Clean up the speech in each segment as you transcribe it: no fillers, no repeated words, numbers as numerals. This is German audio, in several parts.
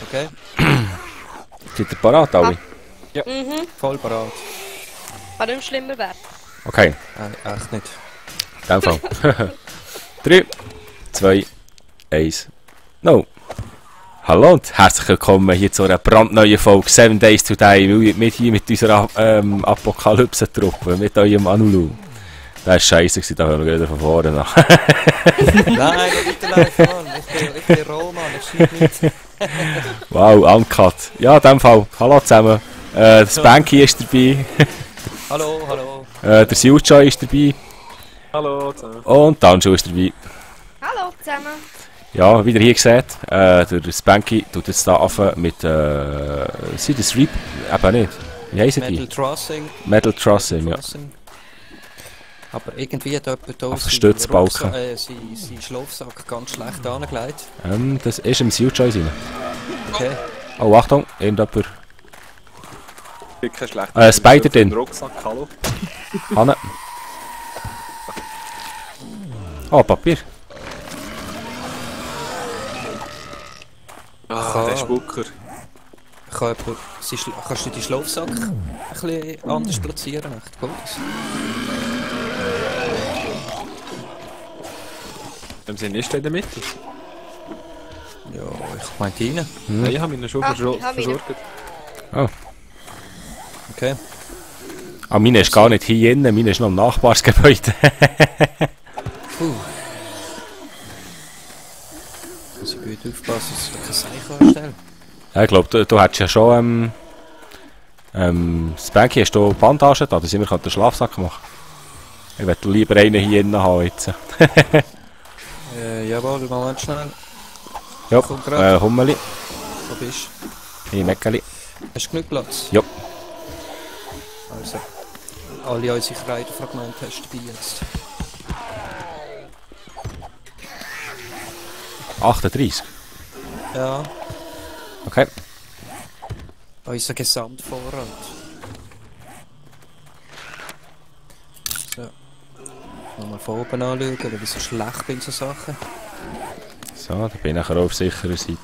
Okay. Seid ihr parat, alle? Ja, voll parat. Kann nicht schlimmer werden. Okay, Echt nicht. in dem Fall. 3, 2, 1, no. Hallo und herzlich willkommen hier zu einer brandneuen Folge 7 Days Today, mit hier mit unserer Apokalypse-Truppe, mit eurem Anulu. Das war scheisse, da hören wir wieder von vorne nach. Nein, bitte laufen, Mann. Ich bin Roman, ich schneide nicht. Wow, uncut. Ja, in dem Fall, hallo zusammen. Der Spanky ist dabei. Hallo, hallo. Der Siljoy ist dabei. Hallo zusammen. Und der Anju ist dabei. Hallo zusammen. Ja, wieder hier gesehen, der Spanky tut jetzt da anfangen mit, sind das Reap? Eben nicht. Wie heissen die? Metal Trussing. Metal Trussing, ja. Aber irgendwie hat jemand hier Auf Stützbalken. seinen Schlafsack ganz schlecht angelegt. Das ist im Siljoy rein. Okay. Oh, Achtung, irgendjemand. Ich bin kein schlechter Spider drin. Rucksack, hallo. Hanne. Oh, Papier. Ah, der Spucker. Kannst du deinen Schlafsack ein bisschen anders platzieren? Echt gut. Dem sind nicht in der Mitte. Ja, ich meinte rein. Nein, ich habe ihn schon Ah, ich habe ihn. versorgt. Oh. Okay. Ah, meine ist gar nicht hier innen, meine ist noch im Nachbarsgebäude. Muss ich gut aufpassen, dass ich kein Zeichen anstelle. Ja, ich glaube, du hättest ja schon, Spanky, hast du Bandagen da, dass ich mir den Schlafsack machen kann. Ich würde lieber einen hier innen haben jetzt. Jawohl, Moment schnell. Ja, Komm grad. Hummeli, Wo bist hey Meckeli. du? Hast du genug Platz? Ja. Also, alle unsere Kreidefragmente hast du dabei jetzt. 38. Ja, Okay. unser Gesamtvorrat. So. Nochmal von oben anschauen, weil ich so schlecht bin so Sachen. So, da bin ich nachher auf sicherer Seite.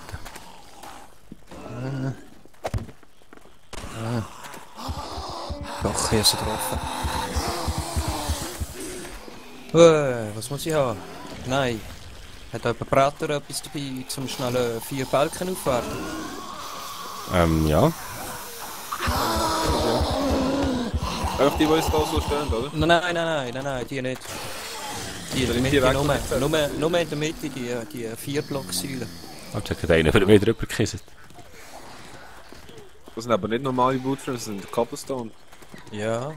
Doch, hier ist er getroffen. Was muss ich haben? Nein. Hat jemand Brater etwas dabei, zum schnell 4 Balken aufwerten? Ja. Einfach die uns da so stehen, oder? Nein, die nicht. Die in der Mitte, nur in der Mitte, die 4 Blocksäulen. Und da hat einer über mir drüber gekisselt. Das sind aber nicht normale Bootframes, das sind Cobblestone. Ja.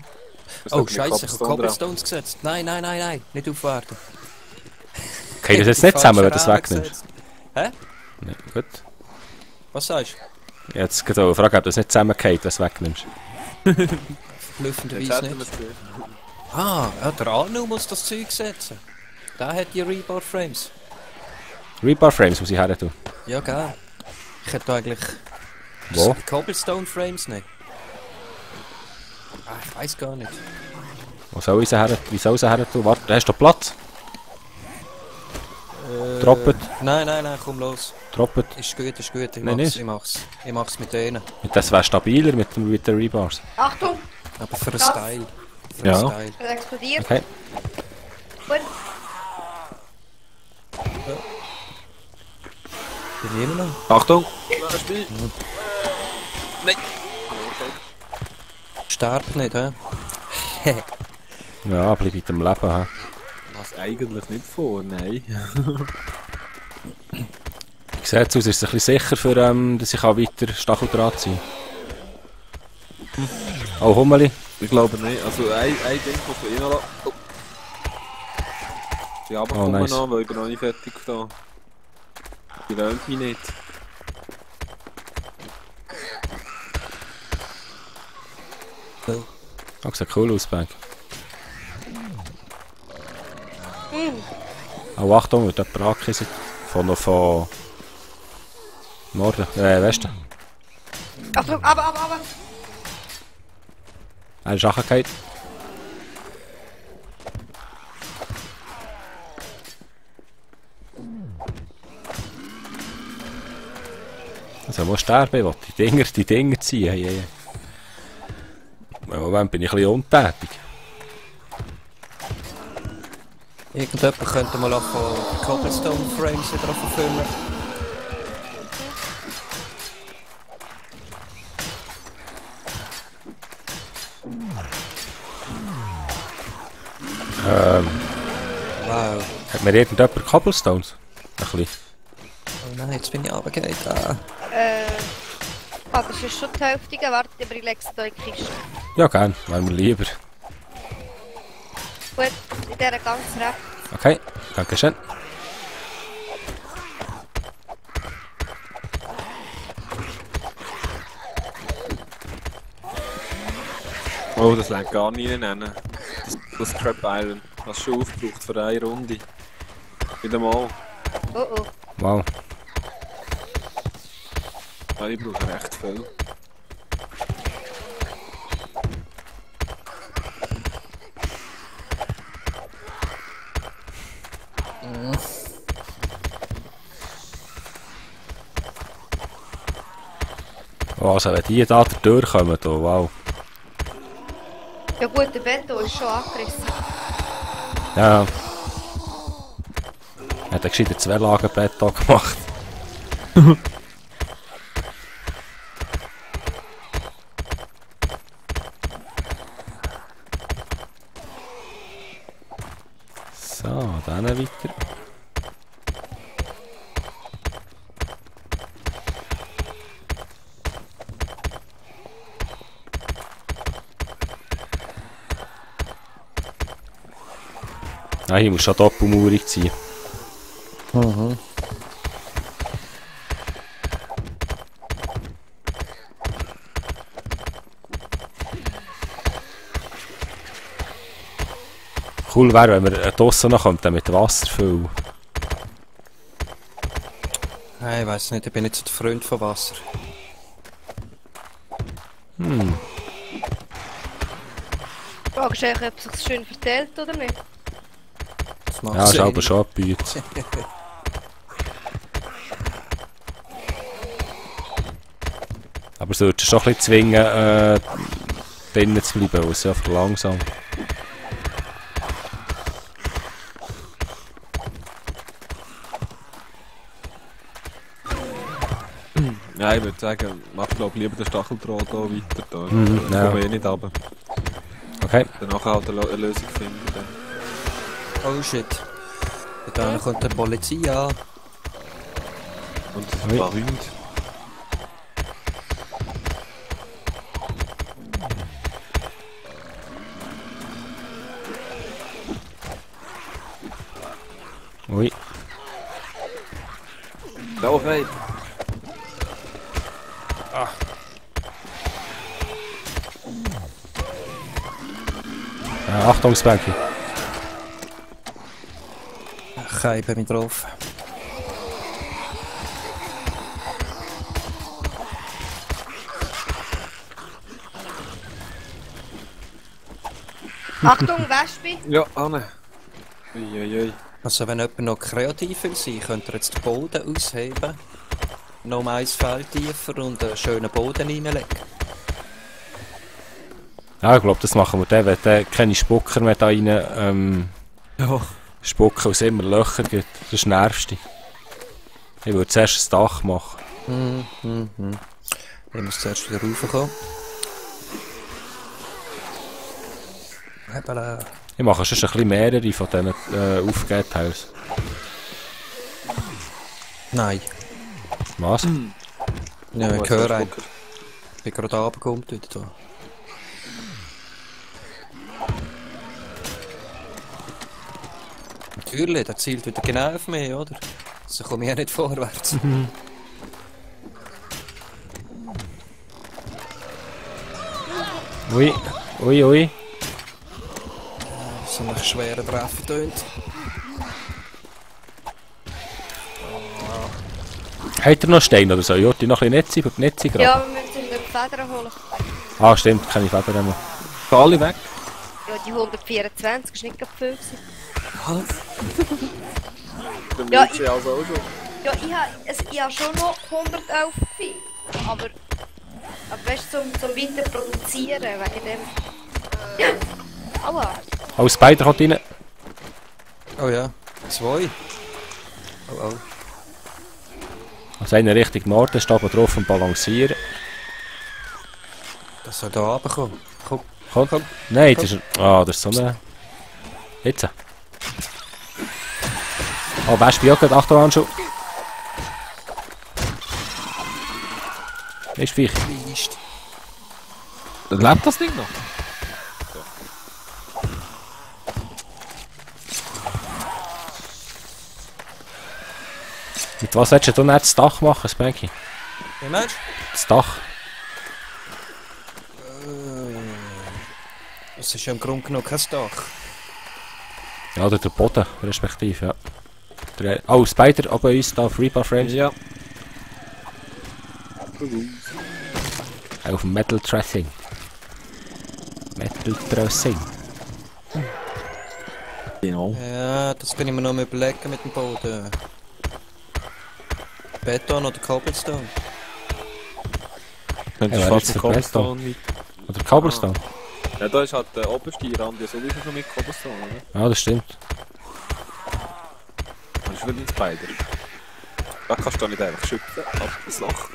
Das Oh hat Scheiße, ich habe drauf. Cobblestones gesetzt. Nein, nicht aufwerten. Okay, das jetzt nicht zusammen, wenn du das wegnimmst. Hä? Ja, gut. Was sagst Jetzt geht auch eine Frage, ob du das nicht zusammengeht, wenn du das wegnimmst. du? Jetzt Verblüffenderweise hätten wir nicht. es gehört. Ah, ja, der Arno muss das Zeug setzen. Der hat die Rebar-Frames. Rebar-Frames muss ich her tun. Ja, gell. Ich hätte eigentlich... Wo? Cobblestone-Frames nicht. Ah, ich weiß gar nicht. Wo soll ich sie her? Wie soll ich sie her tun? Warte, hast du Platz? Droppet. Nein, komm los. Droppet. Ist gut, ich Nein, mach's, nicht. ich mach's mit denen. Das wäre stabiler mit den Rebars. Achtung, Aber für einen Das- Style. Für Ja. einen Style. es explodiert. Okay. Gut. Bin ich immer noch? Achtung! Spiel! Sterb nicht, hä? Ja, bleib mit dem Leben. He. Was eigentlich nicht vor, nein. Sieht aus, ist es ein bisschen sicher, für, dass ich auch weiter Stacheldraht sein kann. Oh, Hummeli. Ich glaube nicht. Also ein Ding muss man reinlassen. Oh. Die runterkommen nice. noch, weil ich bin noch nicht fertig da. Die lernt mich nicht. Oh, sieht cool aus, Bag. Oh, Achtung, wird jemand angekisselt. Von Norden, Westen. Achtung, aber. Er ist angefallen. Also, muss sterben, ich will die Dinger ziehen. Hey, hey. Im Moment bin ich ein bisschen untätig. Irgendjemand könnte mal anfangen, die Cobblestone Frames wieder verfilmen. Wow. Hat mir irgendjemand Cobblestones? Ein bisschen. Oh nein, jetzt bin ich runtergefallen. Das ist schon die Hälfte. Warte, aber ich lege es hier in die Kiste. Ja, gern. Wäre mir lieber. Gut, in dieser ganz rechts. Okay, danke schön. Oh, das lässt gar nicht nennen. Das Trap Island. Hast du schon aufgebraucht für eine Runde. Wieder mal. Oh oh. Wow. Ja, ich brauche recht viel. Oh, also wenn die da durchkommen, oh, wow. Ja gut, der Beton ist schon angerissen. Ja. Hat er gescheiter 2 Lagen Beton gemacht. So, dann weiter. Ah, hier muss schon doppelmaurig sein. Mhm. Cool wäre, wenn wir draussen noch kommt, mit Wasser füllen. Nein, ich weiss nicht, ich bin nicht so der Freund von Wasser. Hm. Fragst du eigentlich, ob es sich schön verteilt oder nicht? Das macht Ja, ist Sinn. aber schon abgeübt. Aber es würde schon ein bisschen zwingen, drinnen zu bleiben, weil es ja verlangsamt. Ja, ich würde sagen, mach glaub lieber den Stacheldraht hier weiter. Da Mhm, ja. kommen wir eh nicht runter. Okay. Danach halt eine Lösung finden. Dann. Oh shit. Dann kommt die Polizei an. Und Ui. ein paar Hunde. Ui. Da okay. Achtung, Spanky. Okay, ich bin mit drauf. Achtung, Wespe! Ja, Anne. Uiuiui. Also wenn jemand noch kreativ will sein, könnte er jetzt den Boden ausheben. Noch um ein Feld tiefer und einen schönen Boden reinlegen. Ja, ich glaube, das machen wir dann, wenn dann keine Spucker mehr da rein Ja. spucken, weil es immer Löcher gibt. Das ist das Nervste. Ich würde zuerst ein Dach machen. Ich muss zuerst wieder raufkommen. Eben, Ich mache schon ein bisschen mehrere von diesen Aufgeteils. nein. Was? Ja, ich höre einen. Ich bin gerade runtergekommen wieder da. Natürlich, der zielt wieder genau auf mich, oder? So komme ich ja nicht vorwärts. Ui, ui, ui. So einen schweren Treffer tönt. Habt ihr noch Steine oder so? Ja, die noch ein bisschen Netze für die Netze graben? Ja, wir müssen die Federn holen. Ah, stimmt, keine Federn mehr. Alle weg. Ja, die 124 ist nicht gerade viel gewesen. Dann Ja, wird sie also auch schon. Ja, ich habe schon noch 111 Pfeile. Aber weißt du, zum weiter produzieren, wegen dem. Aua. Oh, Spider kommt rein. Oh ja, 2. Oh oh. Also einer Richtung Norden, steht oben drauf und balancieren. Das soll da runterkommen. Komm. Kommt. Nein, das ist... Ah, das ist so eine... Jetzt. Oh, Wespe auch gerade. Achtung, Handschuh. Ist Viech. Liest. Lebt das Ding noch? Mit was willst du nicht das Dach machen, Spanky? Wie meinst du? Das Dach. Es ist ja im Grunde genommen kein Dach. Ja, oder der Boden, respektive, ja. Oh, Spider, auch bei uns da auf Reaper Frames. Ja. Auf Metal Dressing. Metal Dressing. Genau. Ja, das kann ich mir noch mal überlegen mit dem Boden. Beton oder Cobblestone? Könntest Ja, du jetzt fast mit für Cobblestone mit... Oder Cobblestone. Ja, da ist halt der oberste Rand ja sowieso schon mit Cobblestone, oder? Ja, das stimmt. Das ist wieder ein Spider. Da kannst du nicht einfach schützen, ab das Loch.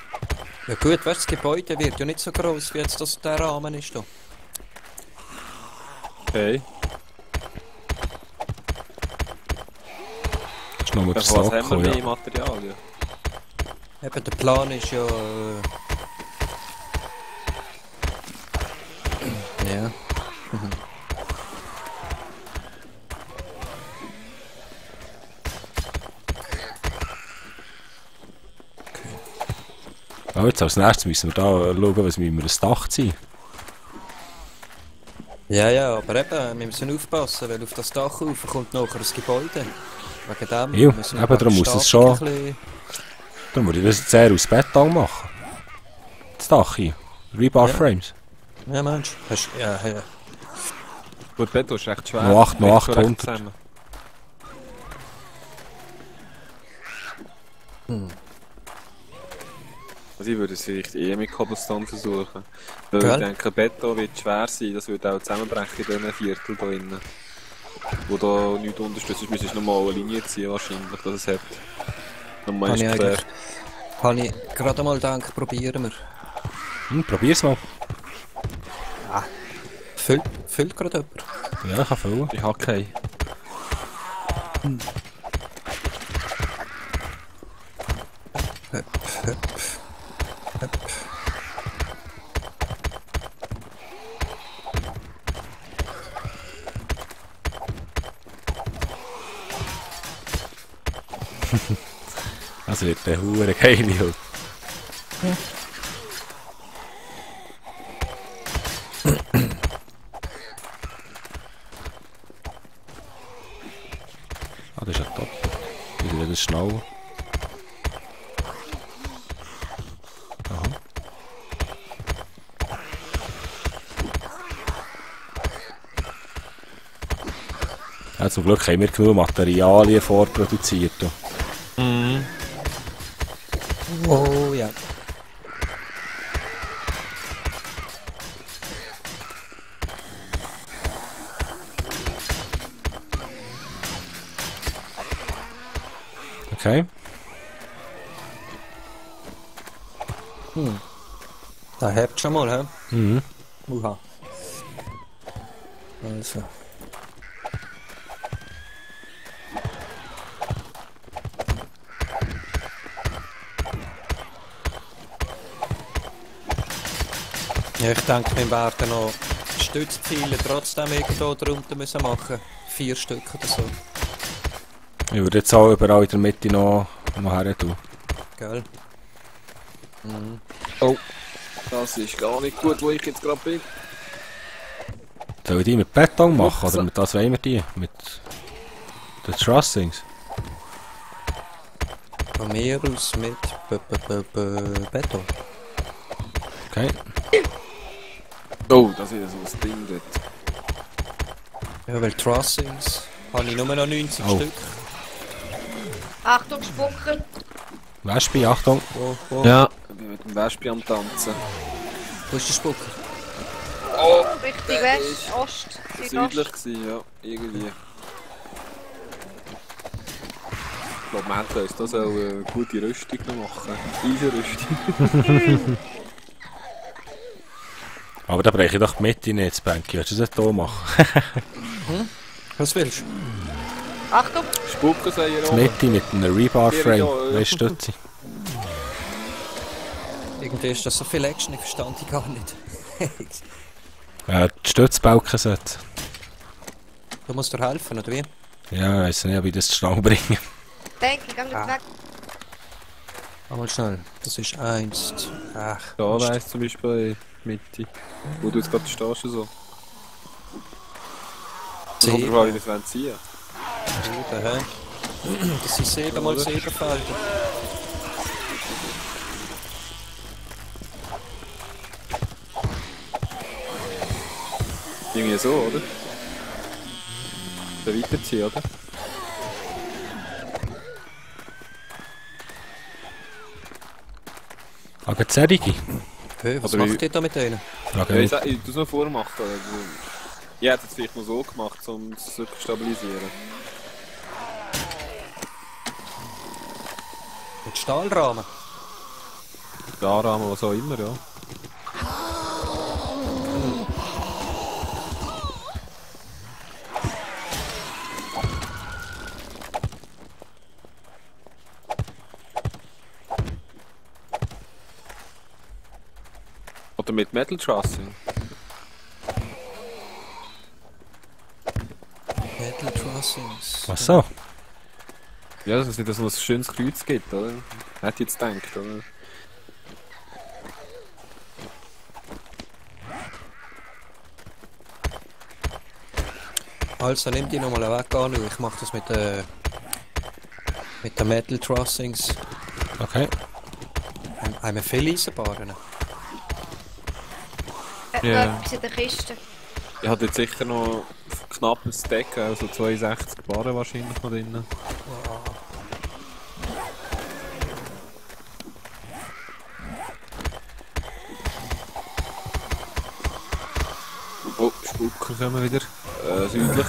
Ja gut, weißt du, das Gebäude wird ja nicht so groß wie jetzt das der Rahmen ist da. Okay. Das ist nur das Was Dach, haben wir mehr ja. Materialien? Eben, der Plan ist ja... ja. Ja, jetzt als nächstes müssen wir da schauen, was wir das Dach ziehen. Ja, ja, aber eben, wir müssen aufpassen, weil auf das Dach rauf kommt nachher das Gebäude. Wegen dem Ja, müssen wir eben, darum muss es schon- ein bisschen- Dann würde ich das jetzt eher aus Beton machen. Das Dach hier. Rebar Ja. Frames. Ja, Mensch. Hast, ja, ja. Gut, Beton ist recht schwer. Noch 8, noch Liegt schon recht 800. zusammen. Also ich würde es vielleicht eh mit Cobblestone versuchen. Weil Gell? ich denke, Beton wird schwer sein, das wird auch zusammenbrechen in diesen Viertel da innen. Wo da nichts unterstützt, sonst müsstest du nochmal eine Linie ziehen wahrscheinlich, dass es hebt. Nochmal Habe ist ich, quer. habe ich gerade mal gedacht, probieren wir. Probier's mal. Füllt gerade jemand? Ja, ich kann füllen. Ich habe keinen. Das wird eine hure geile Hut. Ah, das ist ja top. Wieder das schnell. Aha. Ja, zum Glück haben wir genug Materialien vorproduziert. Du. Oh ja. Okay. Da habt schon mal, hä? Mhm. Uha. Also. Ja, ich denke, wir werden noch Stützpfeile trotzdem irgendwo drunter müssen machen. 4 Stück oder so. Ich würde jetzt auch überall in der Mitte noch her tun. Gell? Oh, das ist gar nicht gut, wo ich jetzt gerade bin. Sollen wir die mit Beton machen? Ups. Oder mit was wollen wir die? Mit den Trussings? Von mir aus mit Beton. Okay. Oh, das ist so ein Ding dort. Ja, weil Trussings habe ich nur noch 90 Oh. Stück. Achtung, Spucker. Wespe, Achtung. Wo? Ja. Ich bin mit dem Wespe am Tanzen. Wo ist der Spucker? Richtung West, Ost, Südlich Südost. gewesen, ja. Irgendwie. Ich glaube, wir hätten uns da so eine gute Rüstung noch machen. Eisenrüstung. Aber da breche ich doch die Mitte nicht, das Bänke. Willst du das hier machen? Was willst du? Achtung! Spucken sei ihr Die oben. Mitte mit einem Rebar-Frame. Ja, ja. Weißt du, Stütze? Irgendwie ist das so viel Action, ich verstand die gar nicht. Die Stützbalken sollte. Du musst dir helfen, oder wie? Ja, ich weiss nicht, ob ich das zustande bringe. Denk, ich geh nicht weg. Mal schnell. Das ist 1. Ach, Da weiss zum Beispiel Mitte. Wo du jetzt gerade stehst so. Ich hoffe, wie das wollen ziehen. 7, hä? Das sind 7 mal 7 Felder. Irgendwie so, oder? So weiterziehen, oder? Aber die Serie? Hey, was Oder macht ihr da mit denen? Frage Ja, ich. ich tu es noch vormachen. Also, ich hätte es vielleicht noch so gemacht, um es zu stabilisieren. Mit Stahlrahmen? Der Rahmen, was auch immer, ja. Oder mit Metal Trussing. Metal Crossings. Was so? Ja, dass es nicht so ein schönes Kreuz gibt, oder? Hätte ich jetzt gedacht, oder? Also nimm die nochmal weg an, ich mach das mit den Metal Trussings. Okay. Haben wir viele Eisenbahnen? Ja. Etwas in der Kiste. Ich hatte jetzt sicher noch knapp ein Stack, also 62 Barren wahrscheinlich noch drin. Oh, Spucker kommen wieder. Südlich.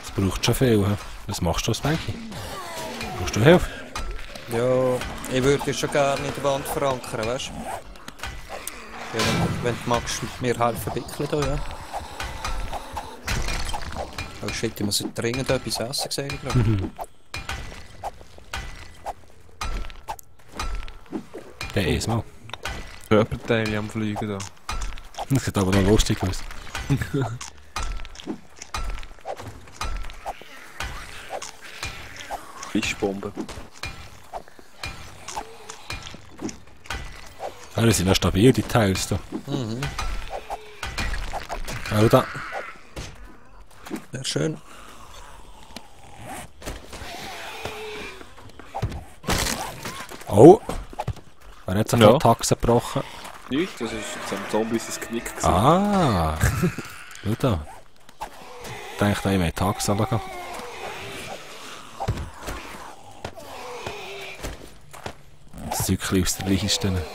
Das braucht schon viel. He? Was machst du, Spanky? Brauchst du Hilfe? Ja, ich würde schon gerne in der Wand verankern, weißt du? Ja, wenn du magst, mir helfen wickeln da, ja. Oh shit, ich muss dringend etwas essen, sehe ich gerade. Der ist mal. Körperteile am Fliegen da. Das sieht aber noch lustig aus. Fischbombe. Ja, die sind noch stabil, die Teils da. Mhm. Schau da. Sehr schön. Oh! Wer hat sich Ja. die Taxe gebrochen? Nichts, das ist jetzt am Zombies ins Knick gewesen. Ah! Schau da. Ich dachte, ich möchte Taxe anschauen. Das Zeug aus der Liste.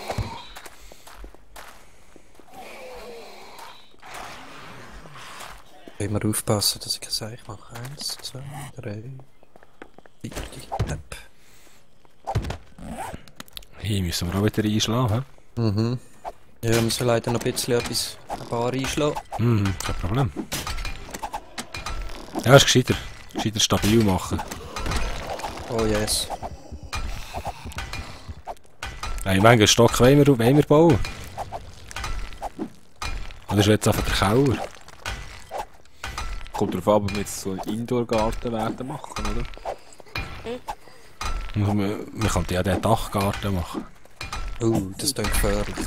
Immer aufpassen, dass ich kein Seich mache. 1, 2, 3. 4, Tap. Hier müssen wir auch wieder einschlagen. Mhm. Ja, wir müssen leider noch ein bisschen ein paar einschlagen. Kein Problem. Ja, ist gescheiter. Gescheiter stabil machen. Oh yes. Hey, manchen Stock wollen wir bauen. Oder ist jetzt einfach der Keller? Kommt darauf an, ob wir jetzt so einen Indoor-Garten werden machen, oder? Wir könnten ja den Dachgarten machen. Das klingt gefährlich.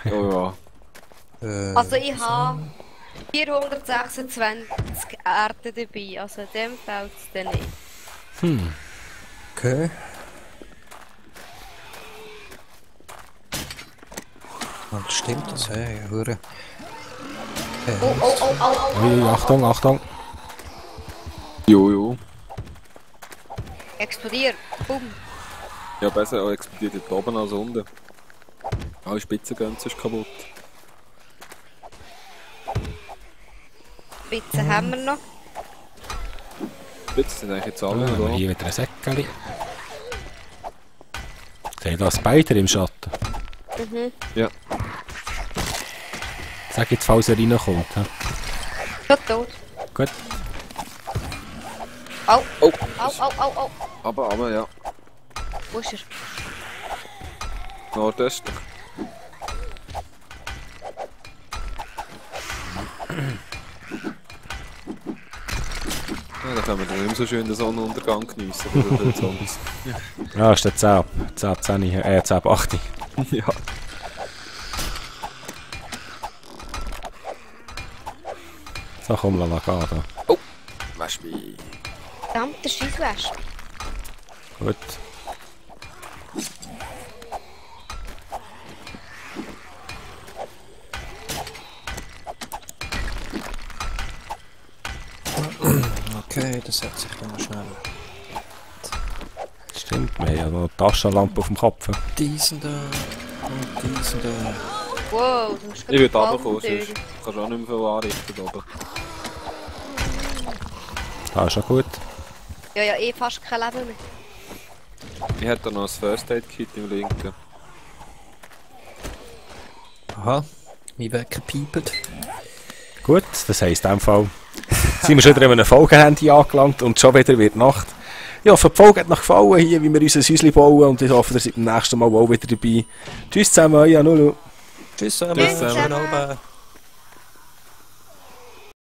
Oh ja. Also ich habe 426 Erde dabei, also in dem fällt es dann nicht. Okay. Oh, das stimmt, das hey, Hure. Oh. Ui, Achtung, Achtung. Jo. Explodiert. Boom. Ja, besser auch explodiert dort oben als unten. Alle Spitzen gehen sonst kaputt. Spitzen haben wir noch. Spitzen sind eigentlich jetzt Ah, alle haben wir da. hier wieder ein Säckchen. Sehe da Spider im Schatten? Ja. Sag jetzt, falls er reinkommt. He? Schon tot. Gut. Au. Oh. Au. Aber ja. Wo ist er? Nordöstlich. Ja, da können wir dann nicht mehr so schön den Sonnenuntergang geniessen bei den Zombies. Ja, ist der 10. 10, 8. Ja. So, komm, lass gehen. Da. Wespe. Verdammte Scheisswäsche. Gut. Okay, das hat sich dann schnell. Stimmt, wir haben ja noch eine Taschenlampe auf dem Kopf. Diesen da und diesen da. Wow, du musst Ich würde gerade runterkommen, Balken sonst kannst du auch nicht mehr viel anrichten da oben. Das ist schon gut. Ja, fast kein Leben mehr. Ich hätte da noch ein First Aid Kit im linken. Aha, mein Wecker piept. Gut, das heisst in dem Fall sind wir schon wieder in einem Folgenhandy angelangt und schon wieder wird Nacht. Ich hoffe, die Folge hat euch gefallen, hier, wie wir unser Häuschen bauen, und ich hoffe, ihr seid beim nächsten Mal auch wieder dabei. Tschüss zusammen, euer Nulu. Tschüss zusammen. Tschüss zusammen. Schönen Abend.